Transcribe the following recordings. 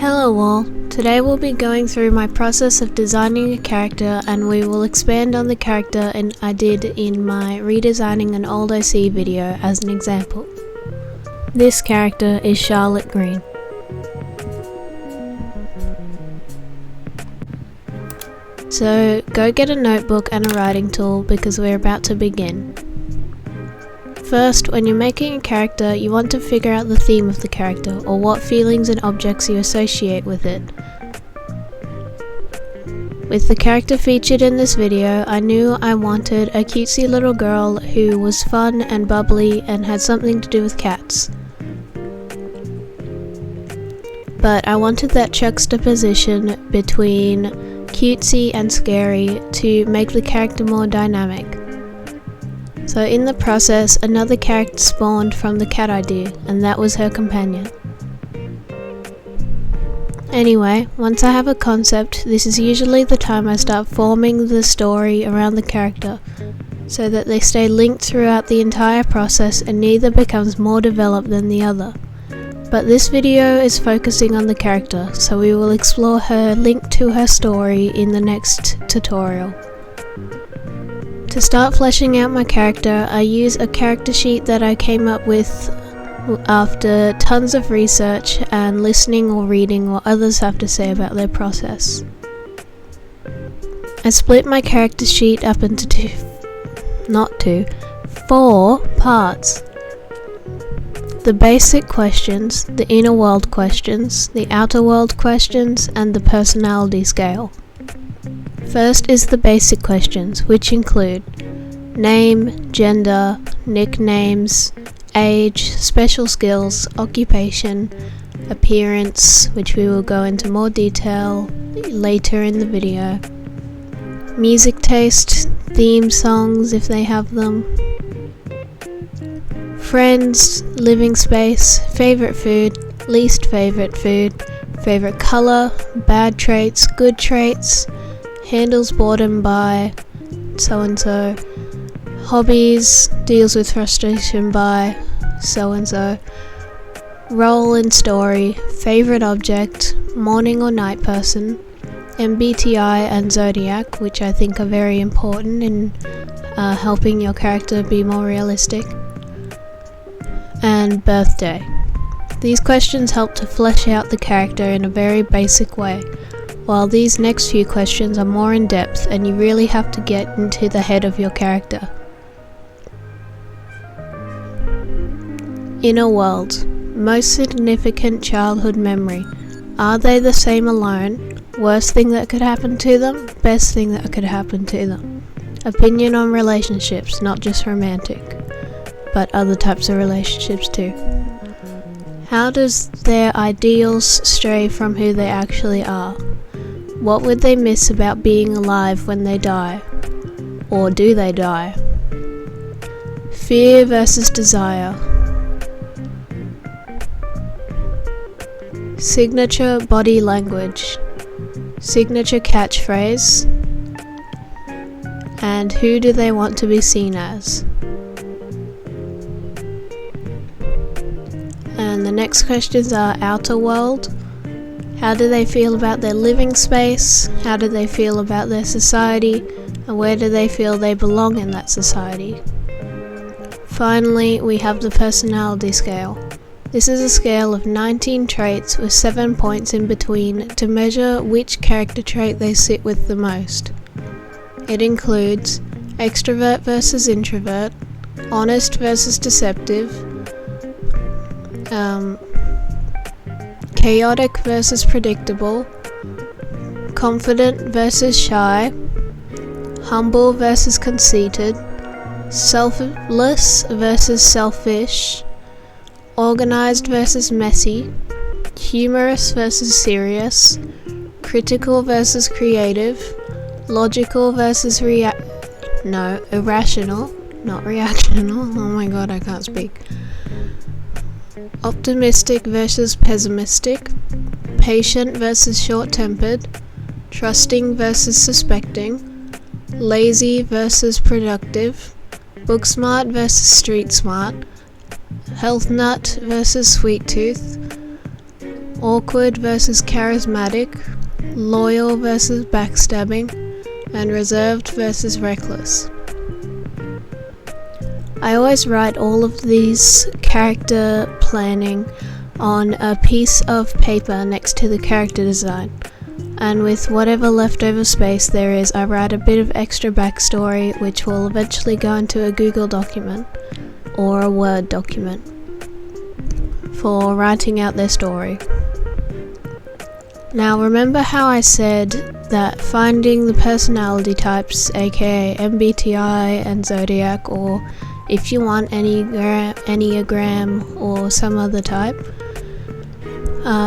Hello all, today we'll be going through my process of designing a character and we will expand on the character I did in my redesigning an old OC video as an example. This character is Charlotte Green. So go get a notebook and a writing tool because we're about to begin. First, when you're making a character, you want to figure out the theme of the character, or what feelings and objects you associate with it. With the character featured in this video, I knew I wanted a cutesy little girl who was fun and bubbly and had something to do with cats. But I wanted that juxtaposition between cutesy and scary to make the character more dynamic. So in the process, another character spawned from the cat idea, and that was her companion. Anyway, once I have a concept, this is usually the time I start forming the story around the character, so that they stay linked throughout the entire process and neither becomes more developed than the other. But this video is focusing on the character, so we will explore her link to her story in the next tutorial. To start fleshing out my character, I use a character sheet that I came up with after tons of research and listening or reading what others have to say about their process. I split my character sheet up into four parts. The basic questions, the inner world questions, the outer world questions, and the personality scale. First is the basic questions, which include name, gender, nicknames, age, special skills, occupation, appearance, which we will go into more detail later in the video, music taste, theme songs if they have them, friends, living space, favorite food, least favorite food, favorite color, bad traits, good traits, handles boredom by so-and-so, hobbies, deals with frustration by so-and-so, role in story, favorite object, morning or night person, MBTI and zodiac, which I think are very important in helping your character be more realistic, and birthday. These questions help to flesh out the character in a very basic way, while these next few questions are more in depth and you really have to get into the head of your character. Inner world. Most significant childhood memory. Are they the same alone? Worst thing that could happen to them? Best thing that could happen to them? Opinion on relationships, not just romantic, but other types of relationships too. How does their ideals stray from who they actually are? What would they miss about being alive when they die? Or do they die? Fear versus desire. Signature body language. Signature catchphrase. And who do they want to be seen as? And the next questions are outer world. How do they feel about their living space? How do they feel about their society? And where do they feel they belong in that society? Finally, we have the personality scale. This is a scale of 19 traits with 7 points in between to measure which character trait they sit with the most. It includes extrovert versus introvert, honest versus deceptive, chaotic versus predictable, confident versus shy, humble versus conceited, selfless versus selfish, organized versus messy, humorous versus serious, critical versus creative, logical versus irrational, not reactional, oh my god, I can't speak. Optimistic versus pessimistic, patient versus short-tempered, trusting versus suspecting, lazy versus productive, book smart versus street smart, health nut versus sweet tooth, awkward versus charismatic, loyal versus backstabbing, and reserved versus reckless. I always write all of these character planning on a piece of paper next to the character design, and with whatever leftover space there is, I write a bit of extra backstory which will eventually go into a Google document or a Word document for writing out their story. Now remember how I said that finding the personality types, aka MBTI and Zodiac, or if you want Enneagram or some other type,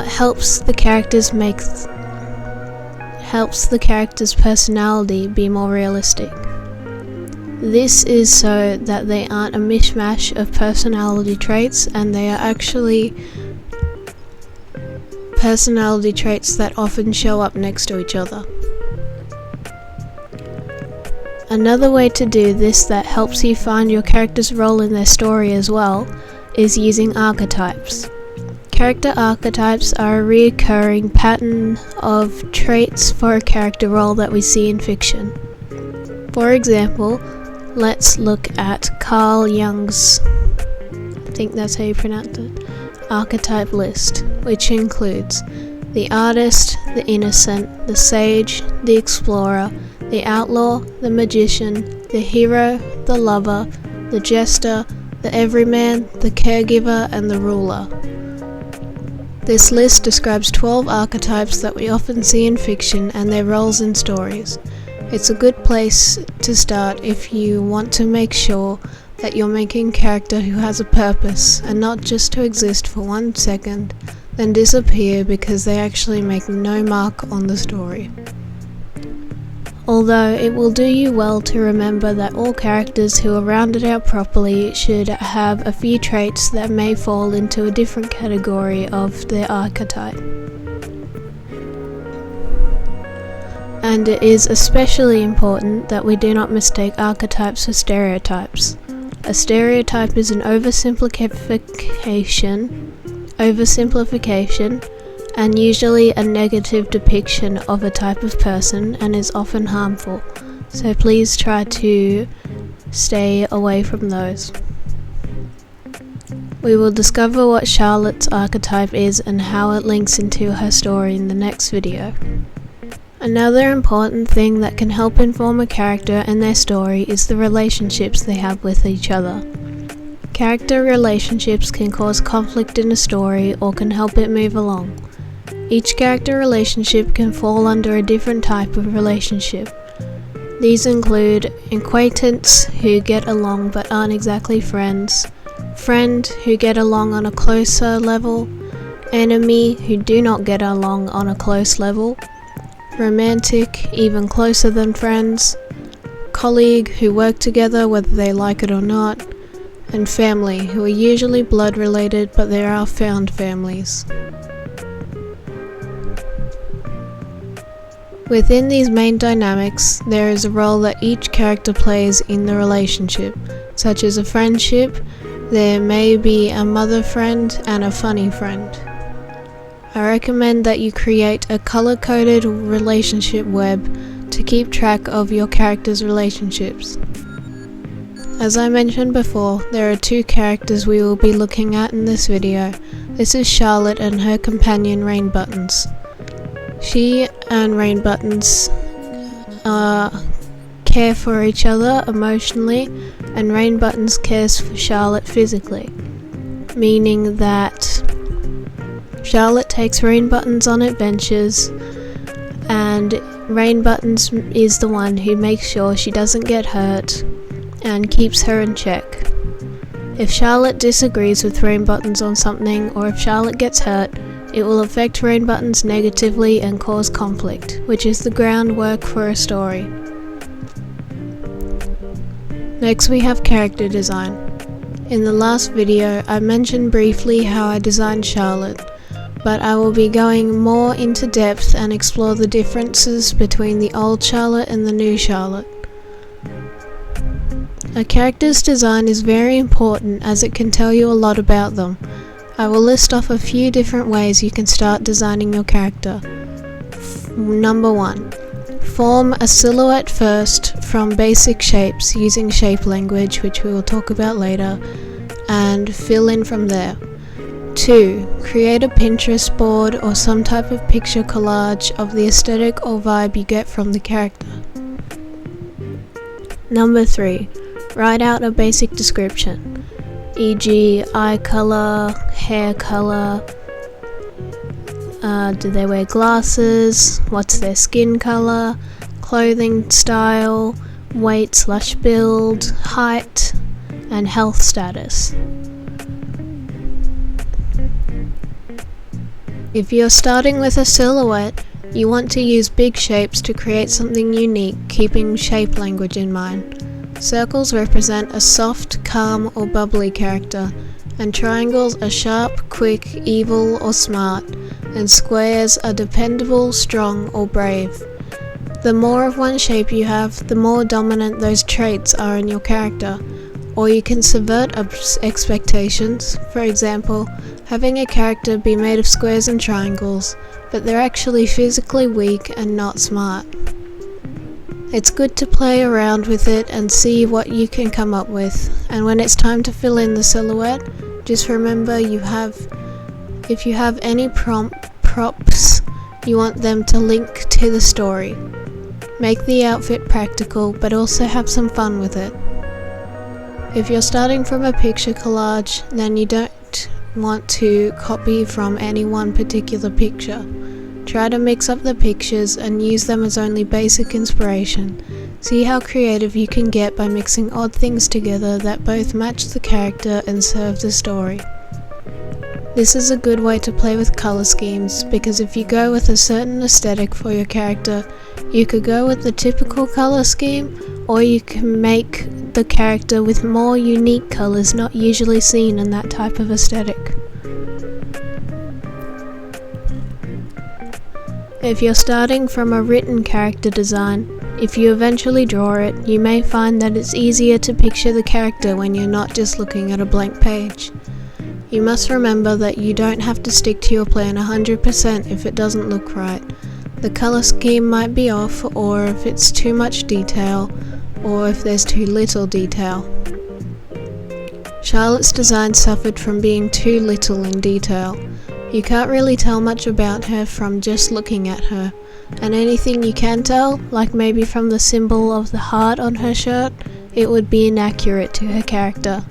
helps the character's personality be more realistic. This is so that they aren't a mishmash of personality traits, and they are actually personality traits that often show up next to each other. Another way to do this that helps you find your character's role in their story as well is using archetypes. Character archetypes are a recurring pattern of traits for a character role that we see in fiction. For example, let's look at Carl Jung's, I think that's how you pronounce it, archetype list, which includes the artist, the innocent, the sage, the explorer, the outlaw, the magician, the hero, the lover, the jester, the everyman, the caregiver, and the ruler. This list describes 12 archetypes that we often see in fiction and their roles in stories. It's a good place to start if you want to make sure that you're making a character who has a purpose and not just to exist for 1 second, then disappear because they actually make no mark on the story. Although it will do you well to remember that all characters who are rounded out properly should have a few traits that may fall into a different category of their archetype. And it is especially important that we do not mistake archetypes for stereotypes. A stereotype is an oversimplification, and usually a negative depiction of a type of person, and is often harmful. So please try to stay away from those. We will discover what Charlotte's archetype is and how it links into her story in the next video. Another important thing that can help inform a character and their story is the relationships they have with each other. Character relationships can cause conflict in a story or can help it move along. Each character relationship can fall under a different type of relationship. These include acquaintance who get along but aren't exactly friends, friend who get along on a closer level, enemy who do not get along on a close level, romantic even closer than friends, colleague who work together whether they like it or not, and family who are usually blood related but there are found families. Within these main dynamics, there is a role that each character plays in the relationship, such as a friendship. There may be a mother friend and a funny friend. I recommend that you create a color-coded relationship web to keep track of your characters' relationships. As I mentioned before, there are 2 characters we will be looking at in this video. This is Charlotte and her companion Rainbuttons. She and Rainbuttons care for each other emotionally, and Rainbuttons cares for Charlotte physically, meaning that Charlotte takes Rainbuttons on adventures, and Rainbuttons is the one who makes sure she doesn't get hurt and keeps her in check. If Charlotte disagrees with Rainbuttons on something, or if Charlotte gets hurt, it will affect Rainbuttons negatively and cause conflict, which is the groundwork for a story. Next we have character design. In the last video I mentioned briefly how I designed Charlotte, but I will be going more into depth and explore the differences between the old Charlotte and the new Charlotte. A character's design is very important as it can tell you a lot about them. I will list off a few different ways you can start designing your character. Number 1. Form a silhouette first from basic shapes using shape language, which we will talk about later, and fill in from there. 2. Create a Pinterest board or some type of picture collage of the aesthetic or vibe you get from the character. Number 3. Write out a basic description, e.g. eye color, hair color, do they wear glasses, what's their skin color, clothing style, weight/build, height, and health status. If you're starting with a silhouette, you want to use big shapes to create something unique, keeping shape language in mind. Circles represent a soft, calm, or bubbly character, and triangles are sharp, quick, evil, or smart, and squares are dependable, strong, or brave. The more of one shape you have, the more dominant those traits are in your character. Or you can subvert expectations, for example, having a character be made of squares and triangles, but they're actually physically weak and not smart. It's good to play around with it and see what you can come up with, and when it's time to fill in the silhouette, just remember if you have any props, you want them to link to the story. Make the outfit practical, but also have some fun with it. If you're starting from a picture collage, then you don't want to copy from any one particular picture. Try to mix up the pictures and use them as only basic inspiration. See how creative you can get by mixing odd things together that both match the character and serve the story. This is a good way to play with color schemes, because if you go with a certain aesthetic for your character, you could go with the typical color scheme, or you can make the character with more unique colors not usually seen in that type of aesthetic. If you're starting from a written character design, if you eventually draw it, you may find that it's easier to picture the character when you're not just looking at a blank page. You must remember that you don't have to stick to your plan 100% if it doesn't look right. The color scheme might be off, or if it's too much detail, or if there's too little detail. Charlotte's design suffered from being too little in detail. You can't really tell much about her from just looking at her, and anything you can tell, like maybe from the symbol of the heart on her shirt, it would be inaccurate to her character.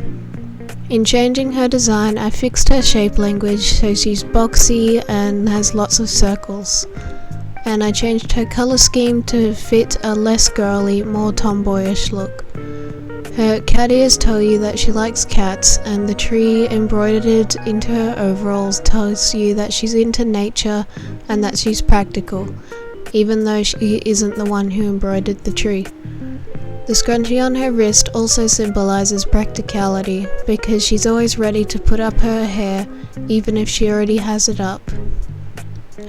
In changing her design, I fixed her shape language so she's boxy and has lots of circles. And I changed her colour scheme to fit a less girly, more tomboyish look. Her cat ears tell you that she likes cats, and the tree embroidered into her overalls tells you that she's into nature and that she's practical, even though she isn't the one who embroidered the tree. The scrunchie on her wrist also symbolises practicality, because she's always ready to put up her hair, even if she already has it up.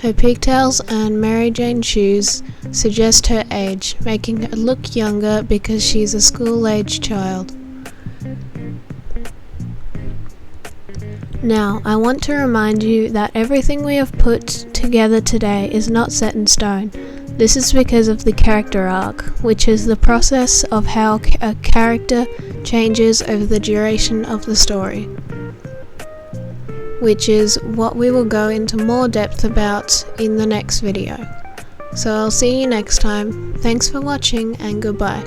Her pigtails and Mary Jane shoes suggest her age, making her look younger because she's a school-age child. Now, I want to remind you that everything we have put together today is not set in stone. This is because of the character arc, which is the process of how a character changes over the duration of the story, which is what we will go into more depth about in the next video. So I'll see you next time. Thanks for watching, and goodbye.